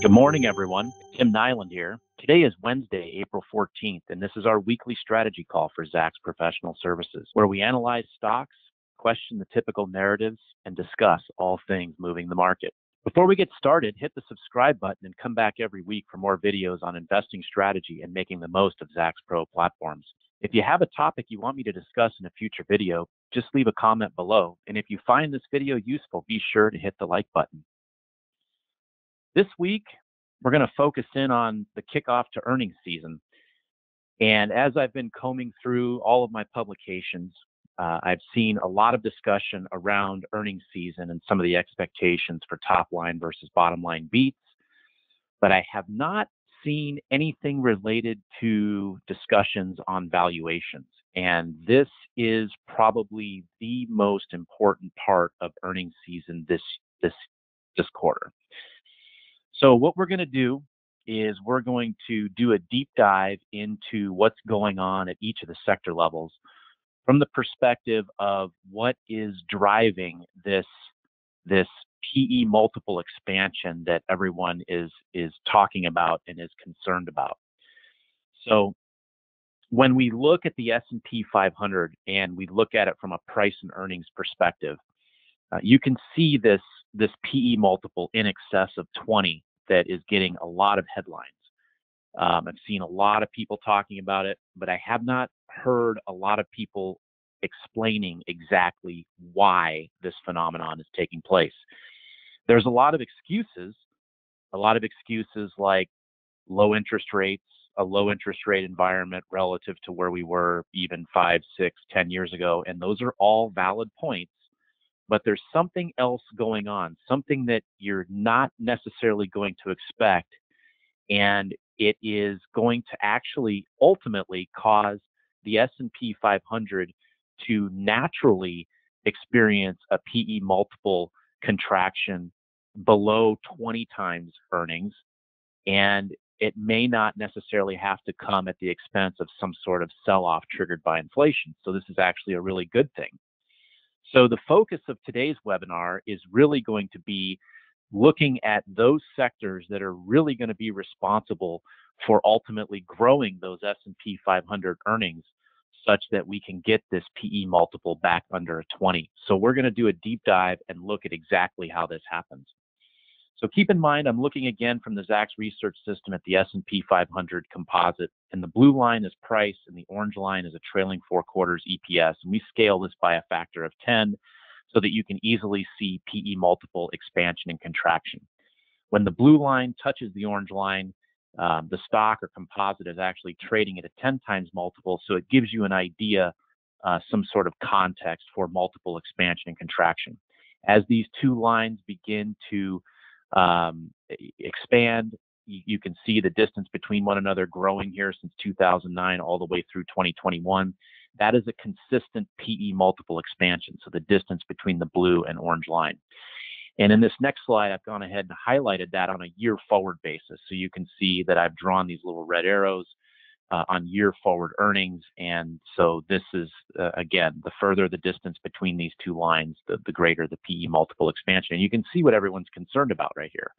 Good morning, everyone. Tim Nyland here. Today is Wednesday, April 14th, and this is our weekly strategy call for Zacks Professional Services, where we analyze stocks, question the typical narratives, and discuss all things moving the market. Before we get started, hit the subscribe button and come back every week for more videos on investing strategy and making the most of Zacks Pro platforms. If you have a topic you want me to discuss in a future video, just leave a comment below. And if you find this video useful, be sure to hit the like button. This week, we're going to focus in on the kickoff to earnings season. And as I've been combing through all of my publications, I've seen a lot of discussion around earnings season and some of the expectations for top line versus bottom line beats. But I have not seen anything related to discussions on valuations. And this is probably the most important part of earnings season this quarter. So what we're going to do is we're going to do a deep dive into what's going on at each of the sector levels from the perspective of what is driving this PE multiple expansion that everyone is talking about and is concerned about. So when we look at the S&P 500 and we look at it from a price and earnings perspective, you can see this PE multiple in excess of 20 that is getting a lot of headlines. I've seen a lot of people talking about it, but I have not heard a lot of people explaining exactly why this phenomenon is taking place. There's a lot of excuses like low interest rates, a low interest rate environment relative to where we were even 5, 6, 10 years ago, and those are all valid points. But there's something else going on, something that you're not necessarily going to expect, and it is going to actually ultimately cause the S&P 500 to naturally experience a PE multiple contraction below 20 times earnings, and it may not necessarily have to come at the expense of some sort of sell-off triggered by inflation. So this is actually a really good thing. So the focus of today's webinar is really going to be looking at those sectors that are really going to be responsible for ultimately growing those S&P 500 earnings such that we can get this PE multiple back under a 20. So we're going to do a deep dive and look at exactly how this happens. So keep in mind, I'm looking again from the Zacks research system at the S&P 500 composite, and the blue line is price and the orange line is a trailing 4 quarters EPS. And we scale this by a factor of 10 so that you can easily see PE multiple expansion and contraction. When the blue line touches the orange line, the stock or composite is actually trading at a 10 times multiple. So it gives you an idea, some sort of context for multiple expansion and contraction. As these two lines begin to expand, you can see the distance between one another growing here since 2009 all the way through 2021. That is a consistent PE multiple expansion, so the distance between the blue and orange line. And in this next slide, I've gone ahead and highlighted that on a year forward basis. So you can see that I've drawn these little red arrows on year forward earnings. And so this is, again, the further the distance between these two lines, the greater the PE multiple expansion. And you can see what everyone's concerned about right here.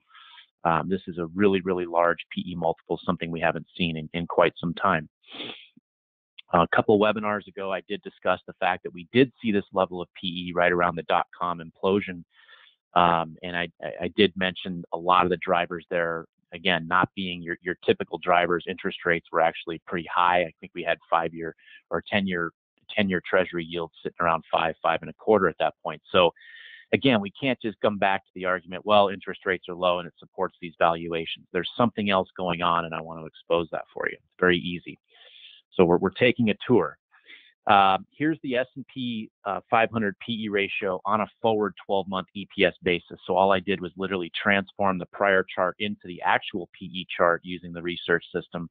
This is a really, really large PE multiple, something we haven't seen in quite some time. A couple webinars ago, I did discuss the fact that we did see this level of PE right around the dot-com implosion. And I did mention a lot of the drivers there, again, not being your typical drivers. Interest rates were actually pretty high. I think we had 5-year or 10-year treasury yields sitting around 5, 5.25 at that point. So again, we can't just come back to the argument, well, interest rates are low and it supports these valuations. There's something else going on, and I want to expose that for you. It's very easy. So we're taking a tour. Here's the S&P 500 PE ratio on a forward 12-month EPS basis. So all I did was literally transform the prior chart into the actual PE chart using the research system.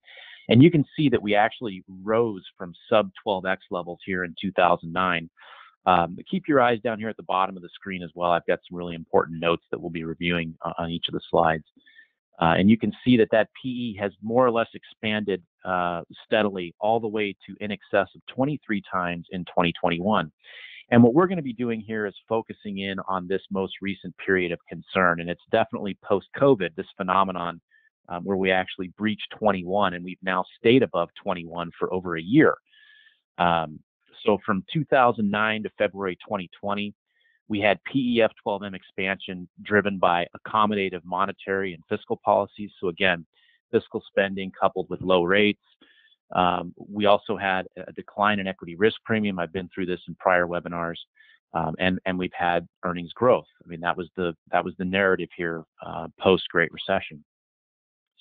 And you can see that we actually rose from sub 12x levels here in 2009. But keep your eyes down here at the bottom of the screen as well. I've got some really important notes that we'll be reviewing on each of the slides. And you can see that PE has more or less expanded steadily all the way to in excess of 23 times in 2021. And what we're going to be doing here is focusing in on this most recent period of concern, and it's definitely post-COVID, this phenomenon where we actually breached 21, and we've now stayed above 21 for over a year. So from 2009 to February 2020, we had PE F12M expansion driven by accommodative monetary and fiscal policies. So again, fiscal spending coupled with low rates. We also had a decline in equity risk premium. I've been through this in prior webinars, and we've had earnings growth. I mean, that was the narrative here post Great Recession.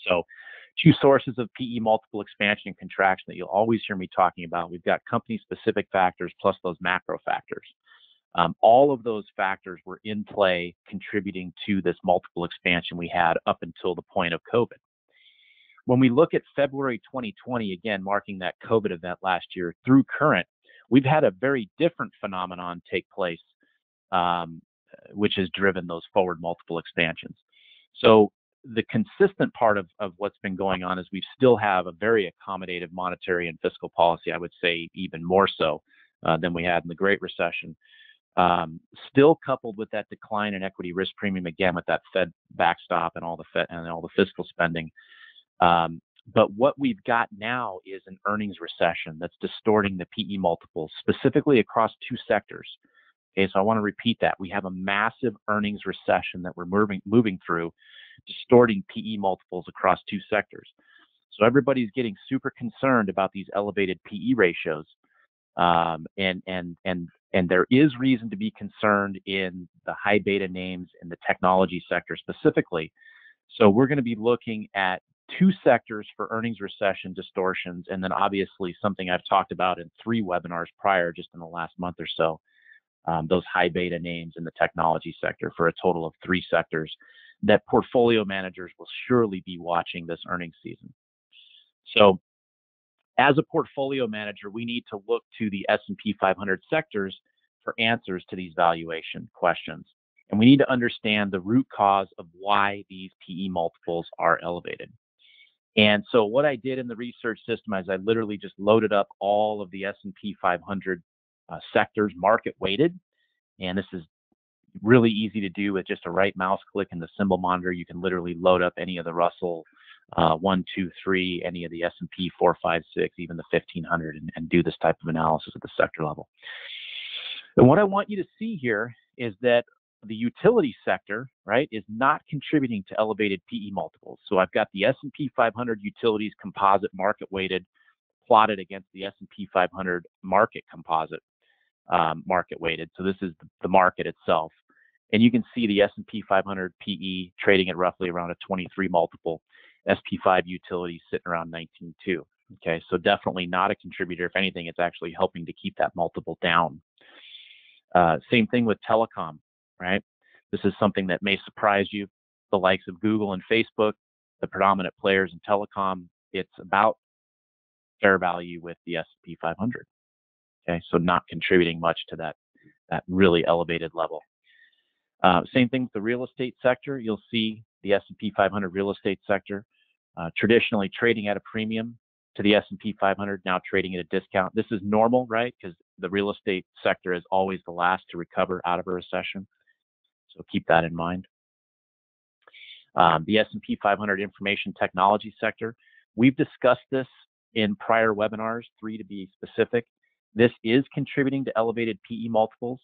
So, two sources of PE multiple expansion and contraction that you'll always hear me talking about. We've got company-specific factors plus those macro factors. All of those factors were in play, contributing to this multiple expansion we had up until the point of COVID. When we look at February 2020, again, marking that COVID event last year through current, we've had a very different phenomenon take place, which has driven those forward multiple expansions. So the consistent part of what's been going on is we still have a very accommodative monetary and fiscal policy, I would say even more so than we had in the Great Recession. Still coupled with that decline in equity risk premium, again, with that Fed backstop and all the fiscal spending. But what we've got now is an earnings recession that's distorting the PE multiples, specifically across two sectors. Okay, so I want to repeat that. We have a massive earnings recession that we're moving through, distorting PE multiples across two sectors. So everybody's getting super concerned about these elevated PE ratios, and there is reason to be concerned in the high beta names in the technology sector specifically. So we're going to be looking at two sectors for earnings recession distortions, and then obviously something I've talked about in 3 webinars prior, just in the last month or so, those high beta names in the technology sector, for a total of 3 sectors that portfolio managers will surely be watching this earnings season. So as a portfolio manager, we need to look to the S&P 500 sectors for answers to these valuation questions. And we need to understand the root cause of why these PE multiples are elevated. And so what I did in the research system is I literally just loaded up all of the S&P 500 sectors market weighted. And this is really easy to do with just a right mouse click in the symbol monitor. You can literally load up any of the Russell 1, 2, 3, any of the S&P 4, 5, 6, even the 1500, and do this type of analysis at the sector level. And what I want you to see here is that the utility sector, right, is not contributing to elevated PE multiples. So I've got the S&P 500 utilities composite market weighted plotted against the S&P 500 market composite market weighted. So this is the market itself. And you can see the S&P 500 PE trading at roughly around a 23 multiple. SP5 utilities sitting around 19.2. Okay, so definitely not a contributor. If anything, it's actually helping to keep that multiple down. Same thing with telecom, right? This is something that may surprise you. The likes of Google and Facebook, the predominant players in telecom, it's about fair value with the S&P 500. Okay, so not contributing much to that really elevated level. Same thing with the real estate sector. You'll see the S&P 500 real estate sector traditionally trading at a premium to the S&P 500, now trading at a discount. This is normal, right? Because the real estate sector is always the last to recover out of a recession. So keep that in mind. The S&P 500 information technology sector, we've discussed this in prior webinars, 3 to be specific. This is contributing to elevated PE multiples,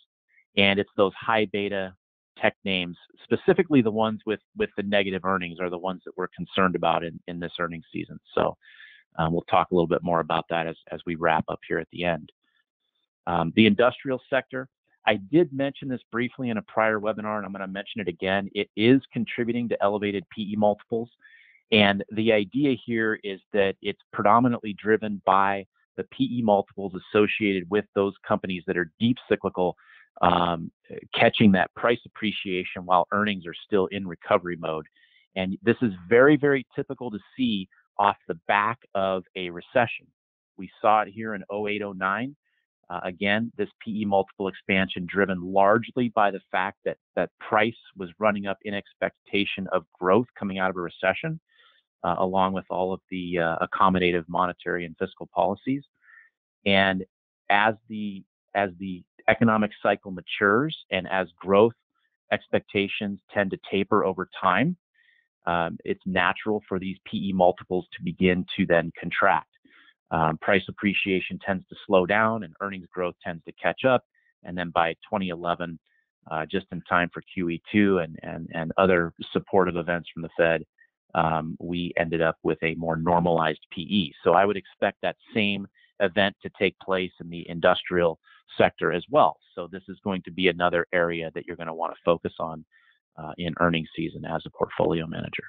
and it's those high beta tech names, specifically the ones with the negative earnings, are the ones that we're concerned about in this earnings season. So we'll talk a little bit more about that as we wrap up here at the end. The industrial sector, I did mention this briefly in a prior webinar, and I'm going to mention it again. It is contributing to elevated PE multiples. And the idea here is that it's predominantly driven by the PE multiples associated with those companies that are deep cyclical, catching that price appreciation while earnings are still in recovery mode. And this is very, very typical to see off the back of a recession. We saw it here in 08, 09. Again, this PE multiple expansion driven largely by the fact that price was running up in expectation of growth coming out of a recession, along with all of the accommodative monetary and fiscal policies. And as the economic cycle matures, and as growth expectations tend to taper over time, it's natural for these PE multiples to begin to then contract. Price appreciation tends to slow down and earnings growth tends to catch up. And then by 2011, just in time for QE2 and other supportive events from the Fed, we ended up with a more normalized PE. So I would expect that same event to take place in the industrial sector as well. So this is going to be another area that you're going to want to focus on in earnings season as a portfolio manager.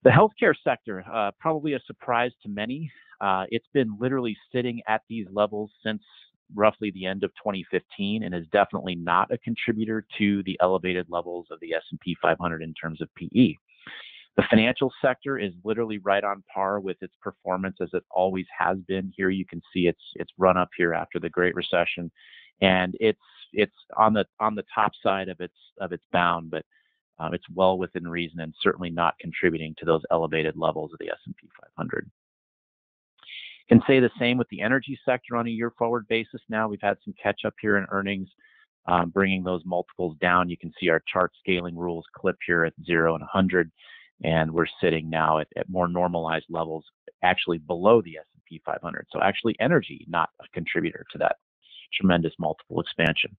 The healthcare sector, probably a surprise to many. It's been literally sitting at these levels since roughly the end of 2015 and is definitely not a contributor to the elevated levels of the S&P 500 in terms of PE. The financial sector is literally right on par with its performance as it always has been. Here you can see its run up here after the Great Recession, and it's on the top side of its bound, but it's well within reason and certainly not contributing to those elevated levels of the S&P 500. Can say the same with the energy sector on a year forward basis. Now we've had some catch up here in earnings, bringing those multiples down. You can see our chart scaling rules clip here at 0 and 100. And we're sitting now at more normalized levels, actually below the S&P 500. So actually energy, not a contributor to that tremendous multiple expansion.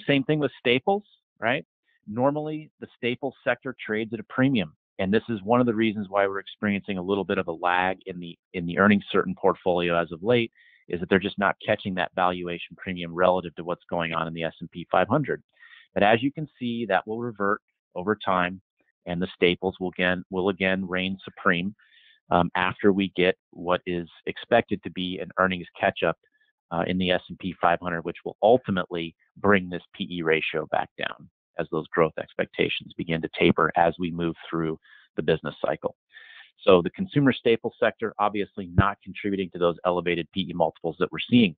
Same thing with staples, right? Normally, the staples sector trades at a premium. And this is one of the reasons why we're experiencing a little bit of a lag in the earnings certain portfolio as of late, is that they're just not catching that valuation premium relative to what's going on in the S&P 500. But as you can see, that will revert over time, and the staples will again reign supreme after we get what is expected to be an earnings catch-up in the S&P 500, which will ultimately bring this PE ratio back down as those growth expectations begin to taper as we move through the business cycle. So the consumer staple sector obviously not contributing to those elevated PE multiples that we're seeing.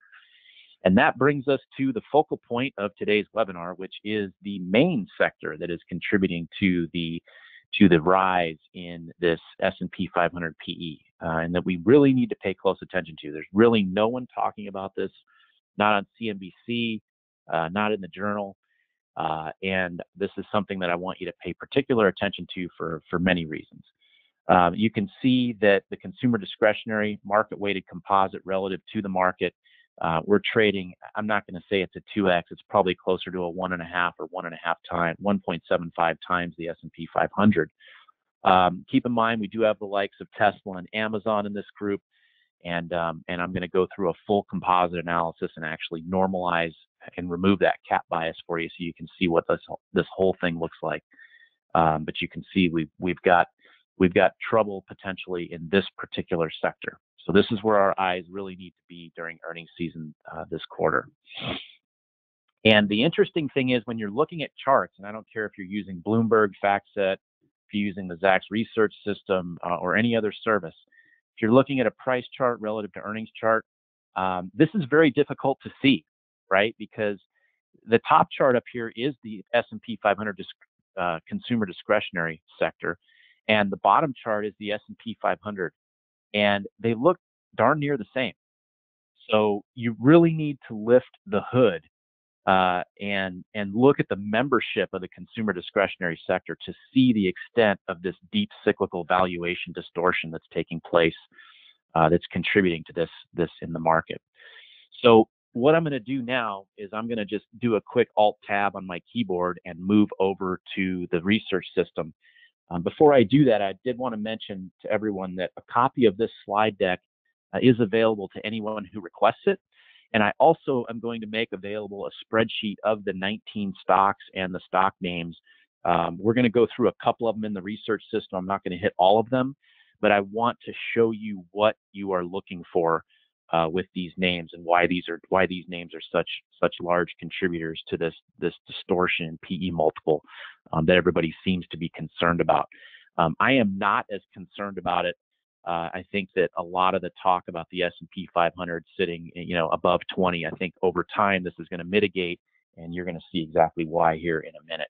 And that brings us to the focal point of today's webinar, which is the main sector that is contributing to the rise in this S&P 500 PE, and that we really need to pay close attention to. There's really no one talking about this, not on CNBC, not in the journal, and this is something that I want you to pay particular attention to for many reasons. You can see that the consumer discretionary market-weighted composite relative to the market, we're trading, I'm not going to say it's a 2x, it's probably closer to a 1.5 or 1.75 times the S&P 500. Keep in mind, we do have the likes of Tesla and Amazon in this group, and I'm going to go through a full composite analysis and actually normalize and remove that cap bias for you so you can see what this whole thing looks like. But you can see we've got trouble potentially in this particular sector. So this is where our eyes really need to be during earnings season this quarter. And the interesting thing is when you're looking at charts, and I don't care if you're using Bloomberg, FactSet, if you're using the Zacks research system or any other service, if you're looking at a price chart relative to earnings chart, this is very difficult to see, right? Because the top chart up here is the S&P 500 consumer discretionary sector, and the bottom chart is the S&P 500. And they look darn near the same. So you really need to lift the hood and look at the membership of the consumer discretionary sector to see the extent of this deep cyclical valuation distortion that's taking place, that's contributing to this in the market. So what I'm going to do now is I'm going to just do a quick Alt-Tab on my keyboard and move over to the research system. Before I do that, I did want to mention to everyone that a copy of this slide deck is available to anyone who requests it. And I also am going to make available a spreadsheet of the 19 stocks and the stock names. We're going to go through a couple of them in the research system. I'm not going to hit all of them, but I want to show you what you are looking for with these names and why these names are such large contributors to this distortion in PE multiple that everybody seems to be concerned about. I am not as concerned about it. I think that a lot of the talk about the S&P 500 sitting, above 20, I think over time this is going to mitigate, and you're going to see exactly why here in a minute.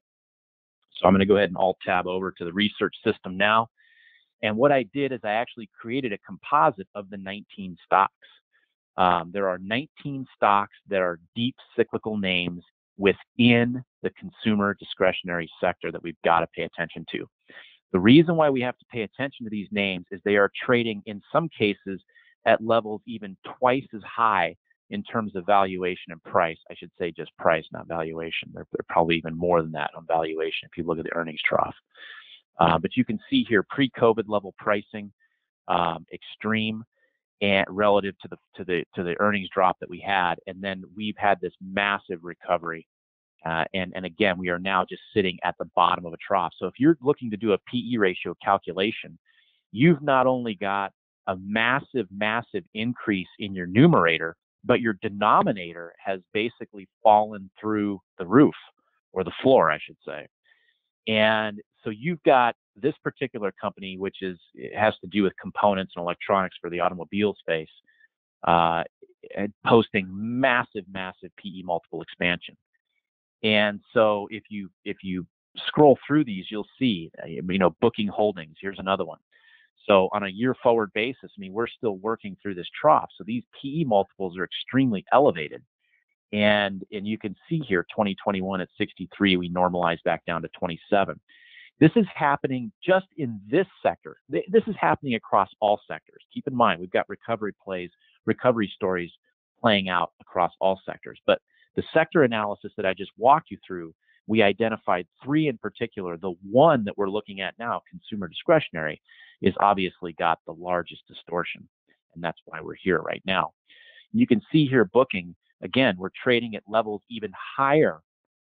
So I'm going to go ahead and Alt-Tab over to the research system now. And what I did is I actually created a composite of the 19 stocks. There are 19 stocks that are deep cyclical names within the consumer discretionary sector that we've got to pay attention to. The reason why we have to pay attention to these names is they are trading in some cases at levels even twice as high in terms of valuation and price. I should say just price, not valuation. They're probably even more than that on valuation if you look at the earnings trough. But you can see here pre-COVID level pricing, extreme, and relative to the earnings drop that we had, and then we've had this massive recovery. And again, we are now just sitting at the bottom of a trough. So if you're looking to do a PE ratio calculation, you've not only got a massive increase in your numerator, but your denominator has basically fallen through the roof, or the floor, I should say. And so you've got this particular company, which it has to do with components and electronics for the automobile space, posting massive PE multiple expansion. And so if you scroll through these, you'll see, Booking Holdings. Here's another one. So on a year forward basis, we're still working through this trough. So these PE multiples are extremely elevated. And you can see here, 2021 at 63, we normalized back down to 27. This is happening just in this sector. This is happening across all sectors. Keep in mind, we've got recovery stories playing out across all sectors. But the sector analysis that I just walked you through, we identified 3 in particular. The one that we're looking at now, consumer discretionary, is obviously got the largest distortion. And that's why we're here right now. You can see here Booking, again, we're trading at levels even higher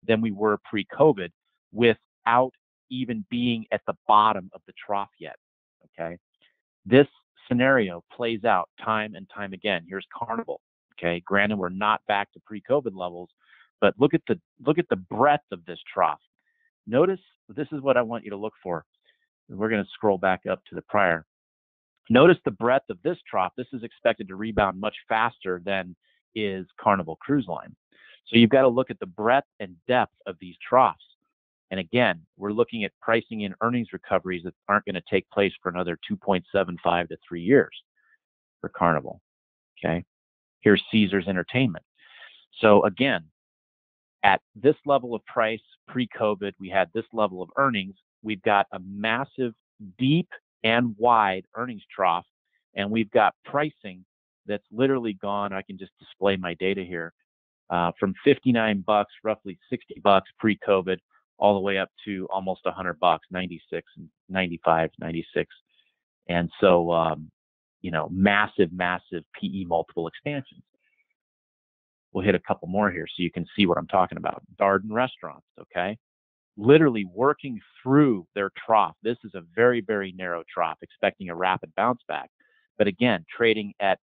than we were pre-COVID without even being at the bottom of the trough yet, okay? This scenario plays out time and time again. Here's Carnival, okay? Granted, we're not back to pre-COVID levels, but look at the breadth of this trough. Notice, this is what I want you to look for. We're going to scroll back up to the prior. Notice the breadth of this trough. This is expected to rebound much faster than is Carnival Cruise Line. So you've got to look at the breadth and depth of these troughs. And again, we're looking at pricing in earnings recoveries that aren't going to take place for another 2.75 to 3 years for Carnival. Okay. Here's Caesars Entertainment. So again, at this level of price pre-COVID, we had this level of earnings. We've got a massive, deep and wide earnings trough, and we've got pricing that's literally gone. I can just display my data here, from $59, roughly $60 pre-COVID, all the way up to almost $100, 96 and 95, 96. And so, massive PE multiple expansions. We'll hit a couple more here so you can see what I'm talking about. Darden Restaurants, okay? Literally working through their trough. This is a very, very narrow trough, expecting a rapid bounce back. But again, trading at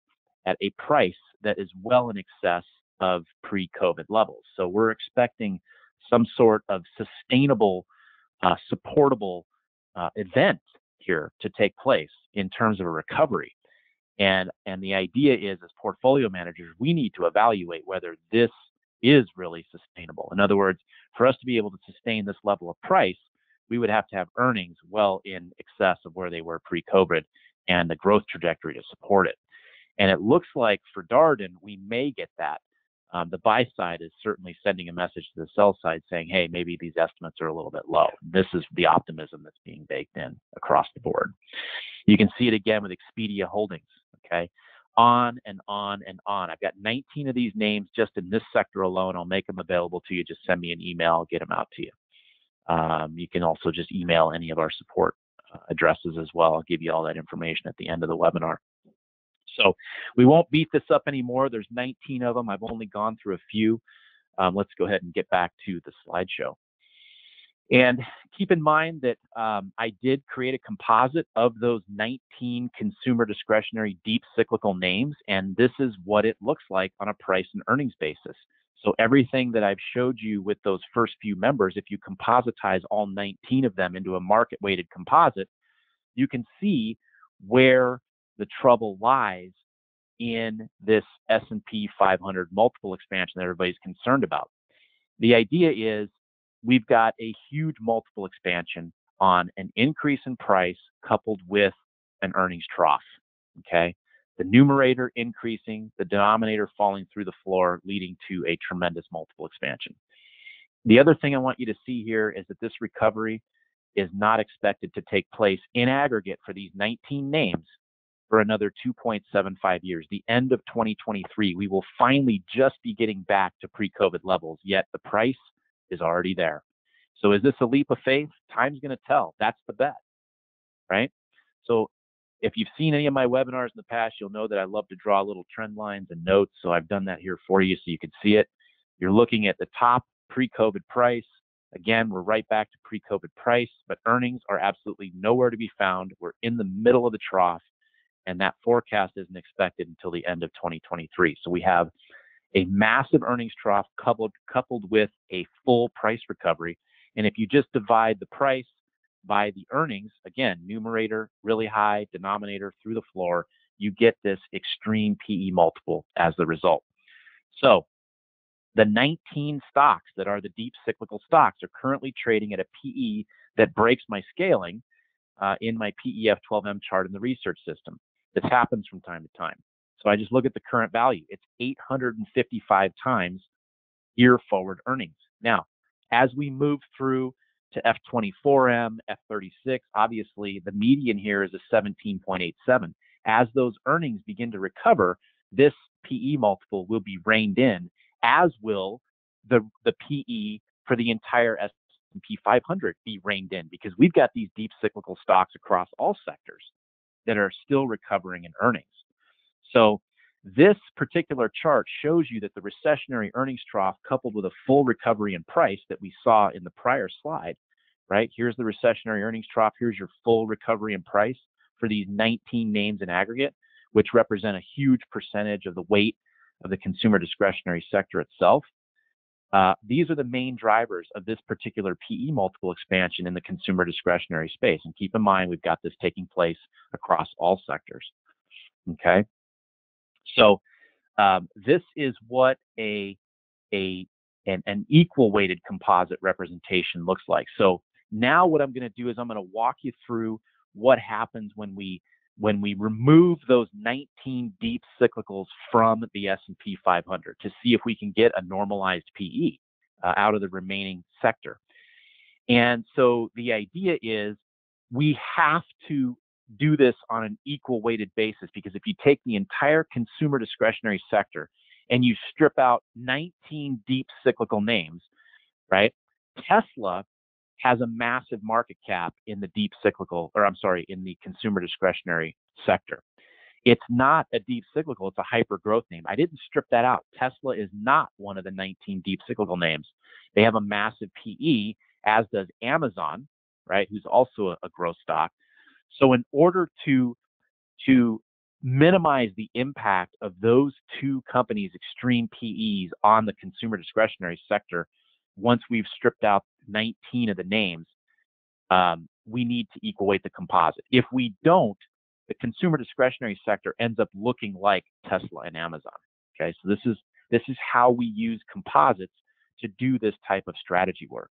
a price that is well in excess of pre-COVID levels. So we're expecting some sort of sustainable, supportable event here to take place in terms of a recovery. And the idea is, as portfolio managers, we need to evaluate whether this is really sustainable. In other words, for us to be able to sustain this level of price, we would have to have earnings well in excess of where they were pre-COVID and the growth trajectory to support it. And it looks like for Darden, we may get that. The buy side is certainly sending a message to the sell side saying, hey, maybe these estimates are a little bit low. This is the optimism that's being baked in across the board. You can see it again with Expedia Holdings, okay? On and on and on. I've got 19 of these names just in this sector alone. I'll make them available to you. Just send me an email, I'll get them out to you. You can also just email any of our support addresses as well. I'll give you all that information at the end of the webinar. So we won't beat this up anymore. There's 19 of them. I've only gone through a few. Let's go ahead and get back to the slideshow. And keep in mind that I did create a composite of those 19 consumer discretionary deep cyclical names, and this is what it looks like on a price and earnings basis. So everything that I've showed you with those first few members, if you compositize all 19 of them into a market-weighted composite, you can see where the trouble lies in this S&P 500 multiple expansion that everybody's concerned about. The idea is we've got a huge multiple expansion on an increase in price coupled with an earnings trough, okay? The numerator increasing, the denominator falling through the floor, leading to a tremendous multiple expansion. The other thing I want you to see here is that this recovery is not expected to take place in aggregate for these 19 names for another 2.75 years. The end of 2023, we will finally just be getting back to pre-COVID levels, yet the price is already there. So is this a leap of faith? Time's going to tell. That's the bet, right? So if you've seen any of my webinars in the past, you'll know that I love to draw little trend lines and notes. So I've done that here for you so you can see it. You're looking at the top pre-COVID price. Again, we're right back to pre-COVID price, but earnings are absolutely nowhere to be found. We're in the middle of the trough, and that forecast isn't expected until the end of 2023. So we have a massive earnings trough coupled with a full price recovery. And if you just divide the price by the earnings, again, numerator really high, denominator through the floor, you get this extreme PE multiple as the result. So the 19 stocks that are the deep cyclical stocks are currently trading at a PE that breaks my scaling in my PE F12M chart in the research system. This happens from time to time. So I just look at the current value. It's 855 times year forward earnings. Now, as we move through to F24M, F36, obviously the median here is a 17.87. As those earnings begin to recover, this PE multiple will be reined in, as will the PE for the entire S&P 500 be reined in, because we've got these deep cyclical stocks across all sectors that are still recovering in earnings. So this particular chart shows you that the recessionary earnings trough coupled with a full recovery in price that we saw in the prior slide, right? Here's the recessionary earnings trough. Here's your full recovery in price for these 19 names in aggregate, which represent a huge percentage of the weight of the consumer discretionary sector itself. These are the main drivers of this particular PE multiple expansion in the consumer discretionary space. And keep in mind, we've got this taking place across all sectors, okay? So this is what an equal weighted composite representation looks like. So now what I'm going to do is I'm going to walk you through what happens when we remove those 19 deep cyclicals from the S&P 500 to see if we can get a normalized PE out of the remaining sector. And so the idea is we have to do this on an equal weighted basis, because if you take the entire consumer discretionary sector and you strip out 19 deep cyclical names, right? Tesla has a massive market cap in the in the consumer discretionary sector. It's not a deep cyclical, it's a hyper growth name. I didn't strip that out. Tesla is not one of the 19 deep cyclical names. They have a massive PE, as does Amazon, right? Who's also a growth stock. So in order to minimize the impact of those two companies' extreme PEs on the consumer discretionary sector, once we've stripped out 19 of the names, we need to equal weight the composite. If we don't, the consumer discretionary sector ends up looking like Tesla and Amazon. Okay, so this is how we use composites to do this type of strategy work.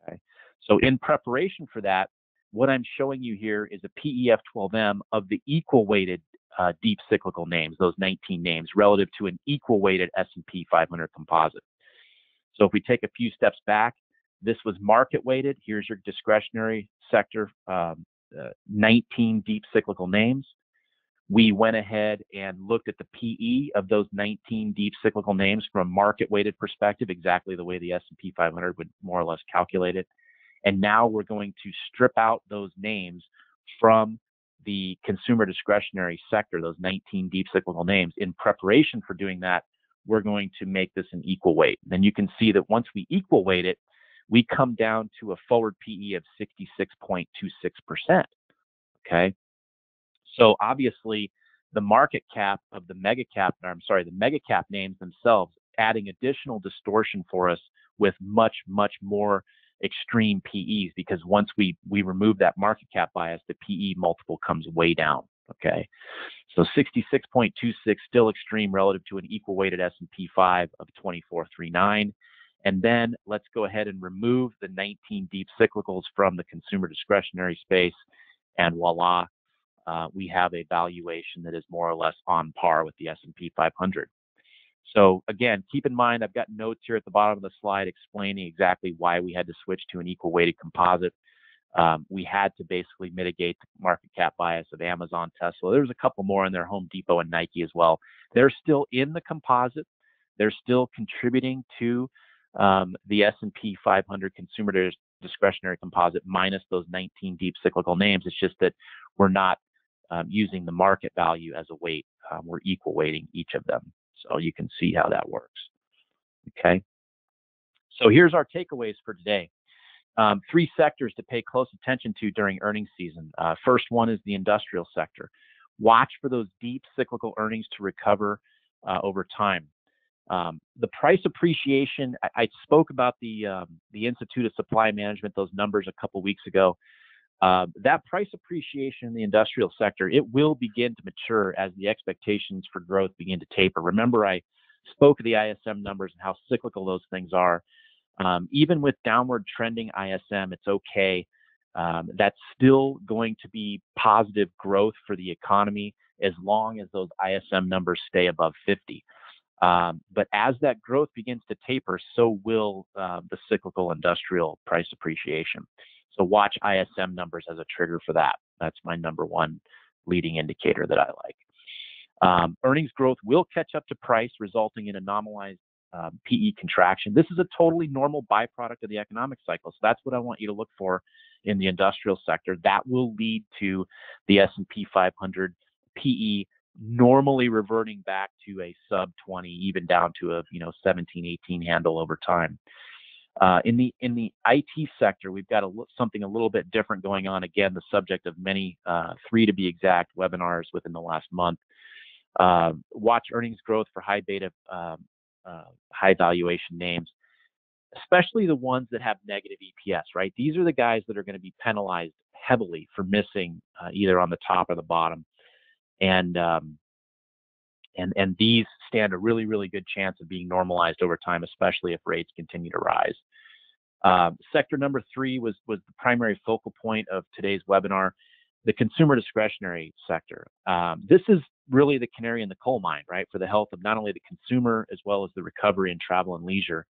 Okay, so in preparation for that, what I'm showing you here is a PE F12M of the equal weighted deep cyclical names, those 19 names, relative to an equal weighted S&P 500 composite. So if we take a few steps back, this was market weighted. Here's your discretionary sector, 19 deep cyclical names. We went ahead and looked at the PE of those 19 deep cyclical names from a market weighted perspective, exactly the way the S&P 500 would more or less calculate it. And now we're going to strip out those names from the consumer discretionary sector, those 19 deep cyclical names. In preparation for doing that, we're going to make this an equal weight. Then you can see that once we equal weight it, we come down to a forward PE of 66.26%. Okay. So obviously the market cap of the mega cap names themselves adding additional distortion for us with much, much more extreme PEs, because once we remove that market cap bias, the PE multiple comes way down. Okay, so 66.26 still extreme relative to an equal weighted S&P 5 of 2439. And then let's go ahead and remove the 19 deep cyclicals from the consumer discretionary space, and voila, we have a valuation that is more or less on par with the S&P 500. So again, keep in mind, I've got notes here at the bottom of the slide explaining exactly why we had to switch to an equal weighted composite. We had to basically mitigate the market cap bias of Amazon, Tesla. There's a couple more in there, Home Depot and Nike as well. They're still in the composite. They're still contributing to the S&P 500 Consumer Discretionary Composite minus those 19 deep cyclical names. It's just that we're not using the market value as a weight. We're equal weighting each of them. So you can see how that works. Okay. So here's our takeaways for today. 3 sectors to pay close attention to during earnings season. First one is the industrial sector. Watch for those deep cyclical earnings to recover over time. The price appreciation, I spoke about the Institute of Supply Management, those numbers a couple weeks ago. That price appreciation in the industrial sector, it will begin to mature as the expectations for growth begin to taper. Remember, I spoke of the ISM numbers and how cyclical those things are. Even with downward trending ISM, it's okay. That's still going to be positive growth for the economy as long as those ISM numbers stay above 50. But as that growth begins to taper, so will the cyclical industrial price appreciation. So watch ISM numbers as a trigger for that. That's my number one leading indicator that I like. Earnings growth will catch up to price, resulting in a normalized PE contraction. This is a totally normal byproduct of the economic cycle. So that's what I want you to look for in the industrial sector. That will lead to the S&P 500 PE normally reverting back to a sub 20, even down to a 17, 18 handle over time. In the IT sector, we've got something a little bit different going on. Again, the subject of many, 3 to be exact, webinars within the last month. Watch earnings growth for high beta, high valuation names, especially the ones that have negative EPS, right? These are the guys that are going to be penalized heavily for missing either on the top or the bottom. And these stand a really, really good chance of being normalized over time, especially if rates continue to rise. Sector number 3 was the primary focal point of today's webinar, the consumer discretionary sector. This is really the canary in the coal mine, right, for the health of not only the consumer as well as the recovery in travel and leisure.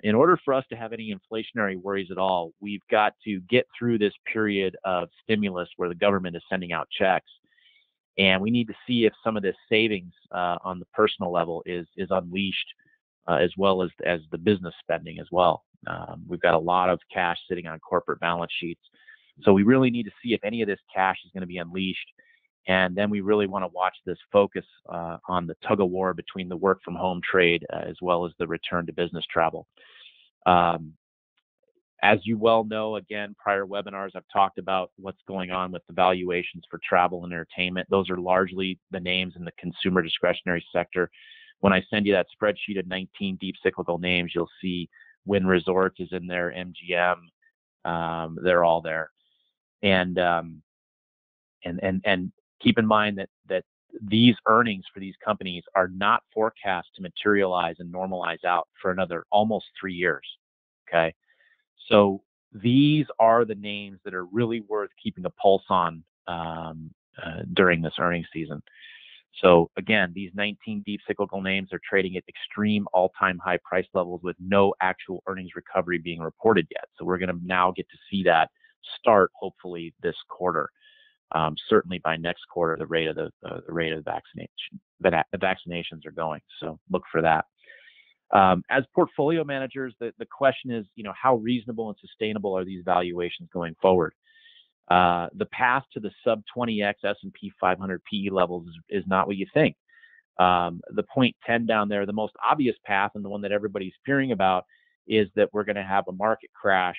In order for us to have any inflationary worries at all, we've got to get through this period of stimulus where the government is sending out checks. And we need to see if some of this savings on the personal level is unleashed, as well as the business spending as well. We've got a lot of cash sitting on corporate balance sheets. So we really need to see if any of this cash is going to be unleashed. And then we really want to watch this focus on the tug of war between the work from home trade as well as the return to business travel. As you well know, again, prior webinars, I've talked about what's going on with the valuations for travel and entertainment. Those are largely the names in the consumer discretionary sector. When I send you that spreadsheet of 19 deep cyclical names, you'll see Wynn Resorts is in there, MGM, they're all there. And keep in mind that these earnings for these companies are not forecast to materialize and normalize out for another almost 3 years. Okay. So these are the names that are really worth keeping a pulse on during this earnings season. So again, these 19 deep cyclical names are trading at extreme all-time high price levels with no actual earnings recovery being reported yet. So we're going to now get to see that start hopefully this quarter. Certainly by next quarter, the rate of the vaccinations are going. So look for that. As portfolio managers, the question is, how reasonable and sustainable are these valuations going forward? The path to the sub 20x S&P 500 PE levels is not what you think. The 0.10 down there, the most obvious path and the one that everybody's fearing about is that we're going to have a market crash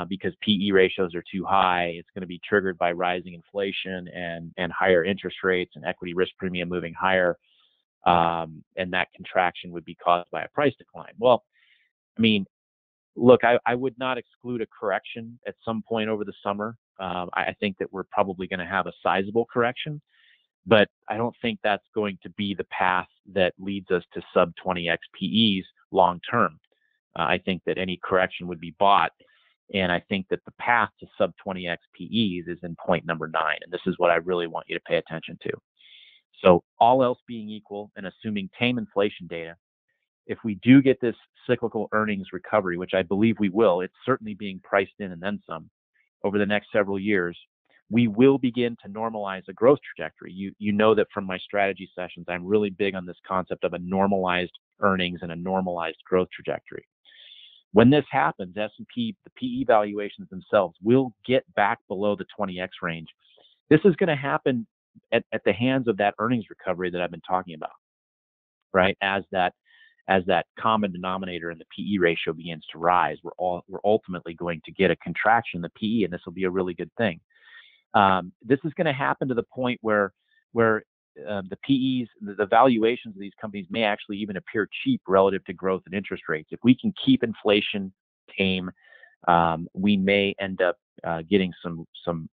because PE ratios are too high. It's going to be triggered by rising inflation and higher interest rates and equity risk premium moving higher. And that contraction would be caused by a price decline. Well, I mean, look, I would not exclude a correction at some point over the summer. I think that we're probably going to have a sizable correction, but I don't think that's going to be the path that leads us to sub 20x PEs long term. I think that any correction would be bought. And I think that the path to sub 20x PEs is in point number 9. And this is what I really want you to pay attention to. So all else being equal and assuming tame inflation data, if we do get this cyclical earnings recovery, which I believe we will, it's certainly being priced in and then some over the next several years, we will begin to normalize a growth trajectory. You know that from my strategy sessions, I'm really big on this concept of a normalized earnings and a normalized growth trajectory. When this happens, S&P, the PE valuations themselves will get back below the 20x range. This is going to happen at the hands of that earnings recovery that I've been talking about, right? As that common denominator in the PE ratio begins to rise, we're ultimately going to get a contraction in the PE, and this will be a really good thing. This is going to happen to the point where the PEs, the valuations of these companies may actually even appear cheap relative to growth and interest rates. If we can keep inflation tame, we may end up getting some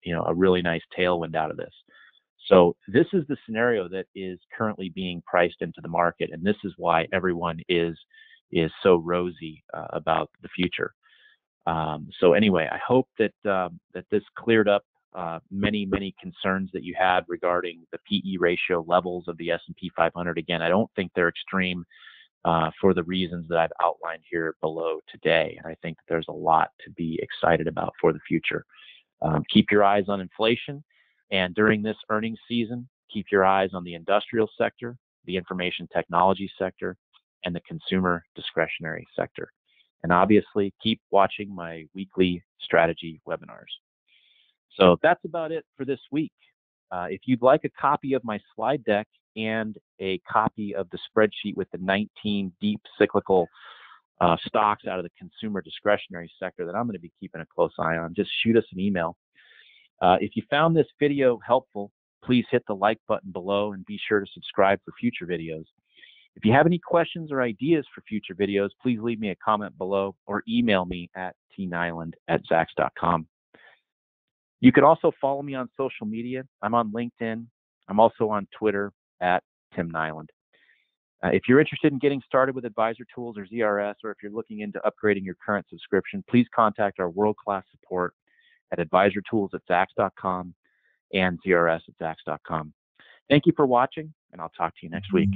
a really nice tailwind out of this. So this is the scenario that is currently being priced into the market, and this is why everyone is so rosy about the future. So anyway, I hope that this cleared up many concerns that you had regarding the PE ratio levels of the S&P 500. Again, I don't think they're extreme for the reasons that I've outlined here below today, and I think that there's a lot to be excited about for the future. Keep your eyes on inflation. And during this earnings season, keep your eyes on the industrial sector, the information technology sector, and the consumer discretionary sector. And obviously, keep watching my weekly strategy webinars. So that's about it for this week. If you'd like a copy of my slide deck and a copy of the spreadsheet with the 19 deep cyclical stocks out of the consumer discretionary sector that I'm going to be keeping a close eye on, just shoot us an email. If you found this video helpful, please hit the like button below and be sure to subscribe for future videos. If you have any questions or ideas for future videos, please leave me a comment below or email me at tnyland@zacks.com. You can also follow me on social media. I'm on LinkedIn. I'm also on Twitter at Tim Nyland. If you're interested in getting started with Advisor Tools or ZRS, or if you're looking into upgrading your current subscription, please contact our world-class support at advisortools@zacks.com and ZRS@zacks.com. Thank you for watching, and I'll talk to you next week.